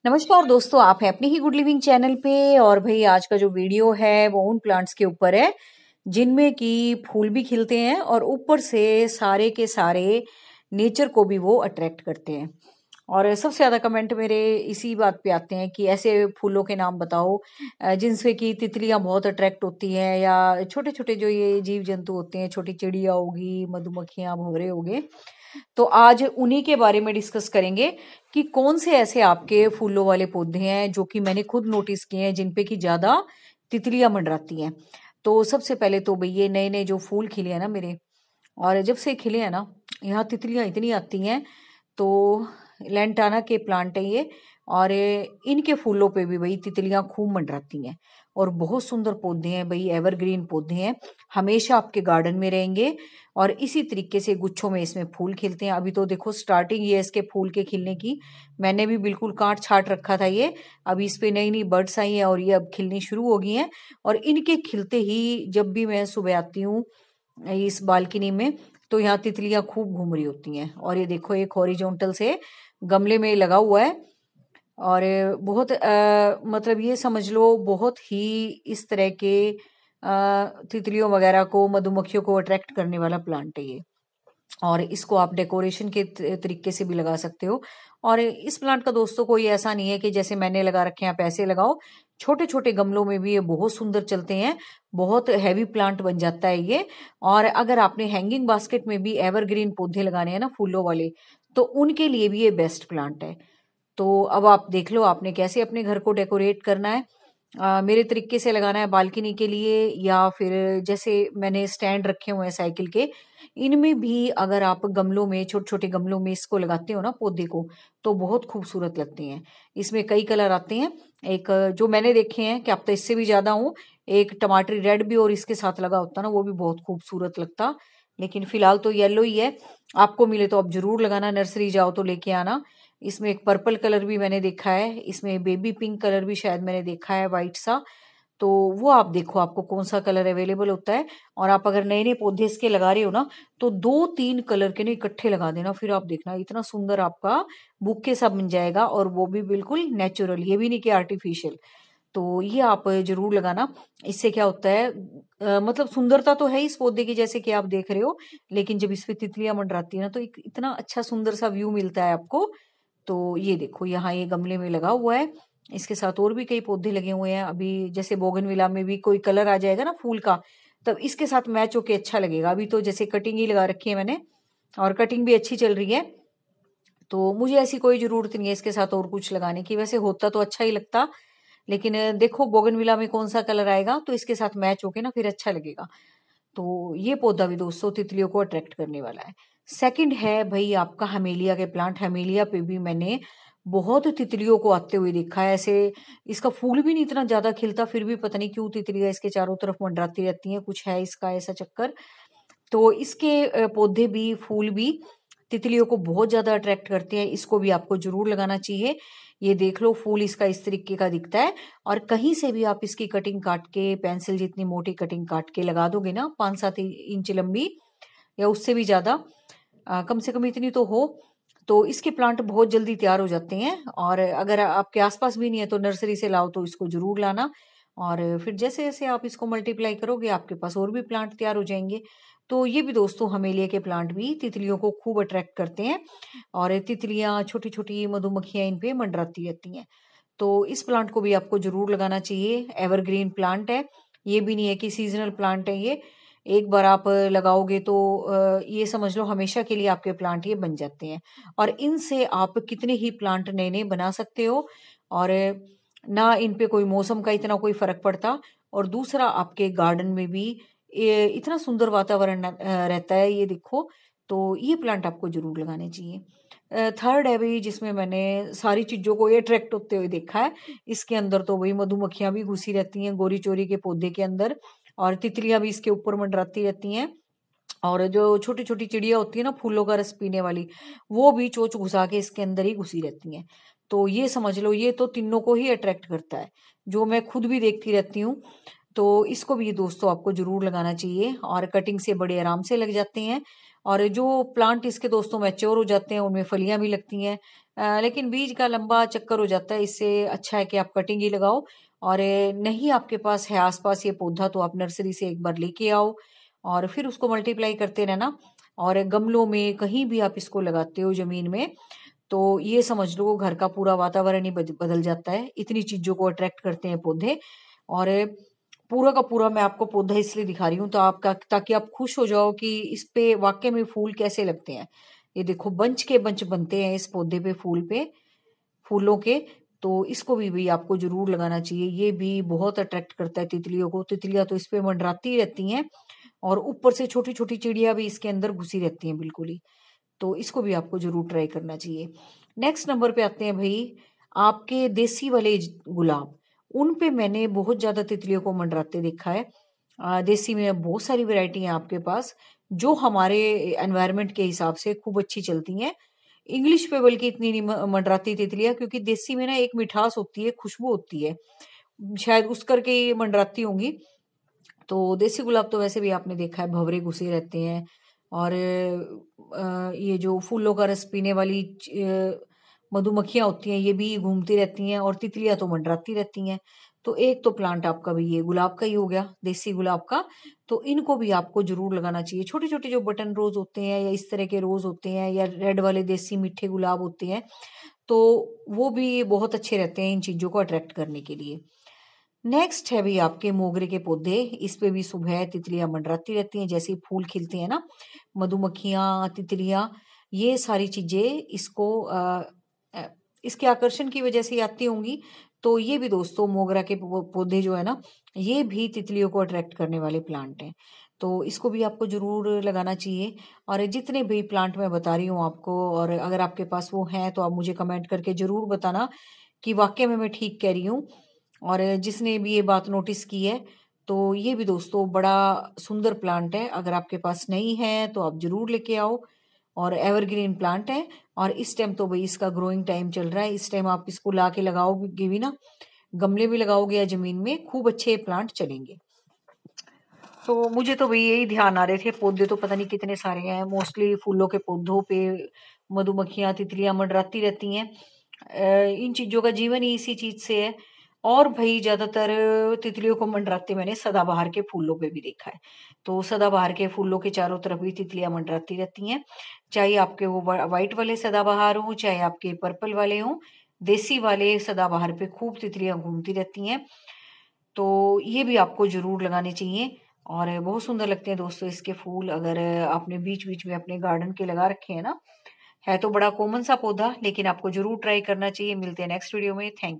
नमस्कार दोस्तों, आप हैं अपने ही गुड लिविंग चैनल पे। और भाई आज का जो वीडियो है वो उन प्लांट्स के ऊपर है जिनमें कि फूल भी खिलते हैं और ऊपर से सारे के सारे नेचर को भी वो अट्रैक्ट करते हैं। और सबसे ज्यादा कमेंट मेरे इसी बात पे आते हैं कि ऐसे फूलों के नाम बताओ जिनसे कि तितलियां बहुत अट्रैक्ट होती हैं, या छोटे छोटे जो ये जीव जंतु होते हैं, छोटी चिड़िया होगी, मधुमक्खियां, भंवरे हो गए। तो आज उन्हीं के बारे में डिस्कस करेंगे कि कौन से ऐसे आपके फूलों वाले पौधे हैं जो कि मैंने खुद नोटिस किए हैं जिनपे कि ज्यादा तितलियां मंडराती हैं। तो सबसे पहले तो भई ये नए नए जो फूल खिले हैं ना मेरे, और जब से खिले हैं ना, यहाँ तितलियां इतनी आती हैं। तो लैंटाना के प्लांट है ये, और इनके फूलों पे भी भाई तितलियां खूब मंडराती हैं। और बहुत सुंदर पौधे हैं भाई, एवरग्रीन पौधे हैं, हमेशा आपके गार्डन में रहेंगे। और इसी तरीके से गुच्छों में इसमें फूल खिलते हैं। अभी तो देखो स्टार्टिंग ये इसके फूल के खिलने की, मैंने भी बिल्कुल काट छाट रखा था ये। अभी इस पे नई नई बर्ड्स आई हैं और ये अब खिलनी शुरू हो गई हैं। और इनके खिलते ही जब भी मैं सुबह आती हूँ इस बालकनी में, तो यहाँ तितलियां खूब घूम रही होती हैं। और ये देखो एक हॉरिजॉन्टल से गमले में लगा हुआ है। और बहुत मतलब ये समझ लो बहुत ही इस तरह के तितलियों वगैरह को, मधुमक्खियों को अट्रैक्ट करने वाला प्लांट है ये। और इसको आप डेकोरेशन के तरीके से भी लगा सकते हो। और इस प्लांट का दोस्तों कोई ऐसा नहीं है कि जैसे मैंने लगा रखे हैं आप ऐसे लगाओ। छोटे छोटे गमलों में भी ये बहुत सुंदर चलते हैं, बहुत हैवी प्लांट बन जाता है ये। और अगर आपने हैंगिंग बास्केट में भी एवरग्रीन पौधे लगाने हैं ना फूलों वाले, तो उनके लिए भी ये बेस्ट प्लांट है। तो अब आप देख लो आपने कैसे अपने घर को डेकोरेट करना है। मेरे तरीके से लगाना है बालकनी के लिए, या फिर जैसे मैंने स्टैंड रखे हुए हैं साइकिल के, इनमें भी अगर आप गमलों में, छोटे छोटे गमलों में इसको लगाते हो ना पौधे को, तो बहुत खूबसूरत लगते हैं। इसमें कई कलर आते हैं। एक जो मैंने देखे हैं कि अब तो इससे भी ज्यादा हूँ, एक टमाटरी रेड भी और इसके साथ लगा होता ना, वो भी बहुत खूबसूरत लगता। लेकिन फिलहाल तो येलो ही है। आपको मिले तो आप जरूर लगाना, नर्सरी जाओ तो लेके आना। इसमें एक पर्पल कलर भी मैंने देखा है, इसमें बेबी पिंक कलर भी शायद मैंने देखा है, वाइट सा। तो वो आप देखो आपको कौन सा कलर अवेलेबल होता है। और आप अगर नए नए पौधे इसके लगा रहे हो ना, तो 2-3 कलर के ना इकट्ठे लगा देना, फिर आप देखना इतना सुंदर आपका बुके सा बन जाएगा। और वो भी बिल्कुल नेचुरल, ये भी नहीं कि आर्टिफिशियल। तो ये आप जरूर लगाना। इससे क्या होता है, मतलब सुंदरता तो है इस पौधे की जैसे कि आप देख रहे हो, लेकिन जब इस पे तितलियां मंडराती है ना, तो एक इतना अच्छा सुंदर सा व्यू मिलता है आपको। तो ये देखो यहाँ ये गमले में लगा हुआ है। इसके साथ और भी कई पौधे लगे हुए हैं। अभी जैसे बोगनविला में भी कोई कलर आ जाएगा ना फूल का, तब इसके साथ मैच होके अच्छा लगेगा। अभी तो जैसे कटिंग ही लगा रखी है मैंने, और कटिंग भी अच्छी चल रही है। तो मुझे ऐसी कोई जरूरत नहीं है इसके साथ और कुछ लगाने की, वैसे होता तो अच्छा ही लगता। लेकिन देखो बोगनविला में कौन सा कलर आएगा तो इसके साथ मैच होके ना फिर अच्छा लगेगा। तो ये पौधा भी दोस्तों तितलियों को अट्रैक्ट करने वाला है। सेकंड है भाई आपका हमेलिया के प्लांट। हमेलिया पे भी मैंने बहुत तितलियों को आते हुए देखा है ऐसे। इसका फूल भी नहीं इतना ज्यादा खिलता, फिर भी पता नहीं क्यों तितलियां इसके चारों तरफ मंडराती रहती हैं, कुछ है इसका ऐसा चक्कर। तो इसके पौधे भी, फूल भी तितलियों को बहुत ज्यादा अट्रैक्ट करते हैं। इसको भी आपको जरूर लगाना चाहिए। ये देख लो फूल इसका इस तरीके का दिखता है। और कहीं से भी आप इसकी कटिंग काट के, पेंसिल जितनी मोटी कटिंग काट के लगा दोगे ना, 5-7 इंच लंबी या उससे भी ज्यादा, कम से कम इतनी तो हो, तो इसके प्लांट बहुत जल्दी तैयार हो जाते हैं। और अगर आपके आसपास भी नहीं है तो नर्सरी से लाओ, तो इसको जरूर लाना। और फिर जैसे जैसे आप इसको मल्टीप्लाई करोगे आपके पास और भी प्लांट तैयार हो जाएंगे। तो ये भी दोस्तों हमेलिया के प्लांट भी तितलियों को खूब अट्रैक्ट करते हैं। और तितलियां, छोटी छोटी मधुमक्खियां इन पे मंडराती रहती हैं। तो इस प्लांट को भी आपको जरूर लगाना चाहिए। एवरग्रीन प्लांट है, ये भी नहीं है कि सीजनल प्लांट है ये। एक बार आप लगाओगे तो ये समझ लो हमेशा के लिए आपके प्लांट ये बन जाते हैं। और इनसे आप कितने ही प्लांट नए नए बना सकते हो। और ना इन पे कोई मौसम का इतना कोई फर्क पड़ता। और दूसरा आपके गार्डन में भी इतना सुंदर वातावरण रहता है, ये देखो। तो ये प्लांट आपको जरूर लगाने चाहिए। थर्ड है भाई जिसमें मैंने सारी चीजों को ये अट्रैक्ट होते हुए देखा है। इसके अंदर तो वही मधुमक्खियां भी घुसी रहती हैं गोरी चोरी के पौधे के अंदर। और तितलियां भी इसके ऊपर मंडराती रहती हैं। और जो छोटी छोटी चिड़िया होती है ना फूलों का रस पीने वाली, वो भी चोंच घुसा के इसके अंदर ही घुसी रहती हैं। तो ये समझ लो ये तो तीनों को ही अट्रैक्ट करता है, जो मैं खुद भी देखती रहती हूँ। तो इसको भी दोस्तों आपको जरूर लगाना चाहिए। और कटिंग से बड़े आराम से लग जाते हैं। और जो प्लांट इसके दोस्तों मैच्योर हो जाते हैं उनमें फलियां भी लगती हैं। लेकिन बीज का लंबा चक्कर हो जाता है। इससे अच्छा है कि आप कटिंग ही लगाओ। और नहीं आपके पास है आसपास ये पौधा, तो आप नर्सरी से एक बार लेके आओ और फिर उसको मल्टीप्लाई करते रहना। और गमलों में कहीं भी आप इसको लगाते हो जमीन में, तो ये समझ लो घर का पूरा वातावरण ही बदल जाता है। इतनी चीजों को अट्रैक्ट करते हैं पौधे। और पूरा का पूरा मैं आपको पौधा इसलिए दिखा रही हूँ तो आपका, ताकि आप खुश हो जाओ कि इस पे वाकई में फूल कैसे लगते हैं। ये देखो बंच के बंच बनते हैं इस पौधे पे, फूल पे, फूलों के। तो इसको भी आपको जरूर लगाना चाहिए। ये भी बहुत अट्रैक्ट करता है तितलियों को। तितलियां तो इस पे मंडराती रहती हैं और ऊपर से छोटी छोटी चिड़िया भी इसके अंदर घुसी रहती हैं बिल्कुल ही। तो इसको भी आपको जरूर ट्राई करना चाहिए। नेक्स्ट नंबर पे आते हैं भाई आपके देसी वाले गुलाब। उन पे मैंने बहुत ज्यादा तितलियों को मंडराते देखा है। देसी में बहुत सारी वैरायटी है आपके पास जो हमारे एनवायरनमेंट के हिसाब से खूब अच्छी चलती हैं। इंग्लिश पे बल्कि इतनी नहीं मंडराती तितलियां, क्योंकि देसी में ना एक मिठास होती है, खुशबू होती है, शायद उस करके ये मंडराती होंगी। तो देसी गुलाब तो वैसे भी आपने देखा है भंवरे घुसे रहते हैं। और ये जो फूलों का रस पीने वाली मधुमक्खियां होती हैं ये भी घूमती रहती हैं, और तितलियां तो मंडराती रहती हैं। तो एक तो प्लांट आपका भी ये गुलाब का ही हो गया, देसी गुलाब का। तो इनको भी आपको जरूर लगाना चाहिए। छोटे छोटे जो बटन रोज होते हैं या इस तरह के रोज होते हैं या रेड वाले देसी मीठे गुलाब होते हैं, तो वो भी बहुत अच्छे रहते हैं इन चीजों को अट्रैक्ट करने के लिए। नेक्स्ट है भी आपके मोगरे के पौधे। इस पे भी सुबह तितलियां मंडराती रहती हैं, जैसे ही फूल खिलते हैं ना, मधुमक्खियां, तितलियां, ये सारी चीजें इसको अ, इसके आकर्षण की वजह से ही आती होंगी। तो ये भी दोस्तों मोगरा के पौधे जो है ना, ये भी तितलियों को अट्रैक्ट करने वाले प्लांट हैं। तो इसको भी आपको जरूर लगाना चाहिए। और जितने भी प्लांट मैं बता रही हूँ आपको, और अगर आपके पास वो हैं तो आप मुझे कमेंट करके जरूर बताना कि वाकई में मैं ठीक कह रही हूँ। और जिसने भी ये बात नोटिस की है, तो ये भी दोस्तों बड़ा सुंदर प्लांट है। अगर आपके पास नहीं है तो आप जरूर लेके आओ। और एवरग्रीन प्लांट है। और इस टाइम तो भाई इसका ग्रोइंग टाइम चल रहा है। इस टाइम आप इसको ला के लगाओगे भी ना, गमले में लगाओगे या जमीन में, खूब अच्छे प्लांट चलेंगे। तो मुझे तो भाई यही ध्यान आ रहे थे, पौधे तो पता नहीं कितने सारे हैं। मोस्टली फूलों के पौधों पे मधुमक्खियां, तितलियां मंडराती रहती हैं। इन चीजों का जीवन ही इसी चीज से है। और भाई ज्यादातर तितलियों को मंडराते मैंने सदाबहार के फूलों पे भी देखा है। तो सदाबहार के फूलों के चारों तरफ भी तितलियां मंडराती रहती हैं। चाहे आपके वो व्हाइट वाले सदाबहार हो, चाहे आपके पर्पल वाले हों, देसी वाले सदाबहार पे खूब तितलियां घूमती रहती हैं। तो ये भी आपको जरूर लगाने चाहिए। और बहुत सुंदर लगते हैं दोस्तों इसके फूल। अगर आपने बीच बीच में अपने गार्डन के लगा रखे हैं ना, है तो बड़ा कॉमन सा पौधा, लेकिन आपको जरूर ट्राई करना चाहिए। मिलते हैं नेक्स्ट वीडियो में। थैंक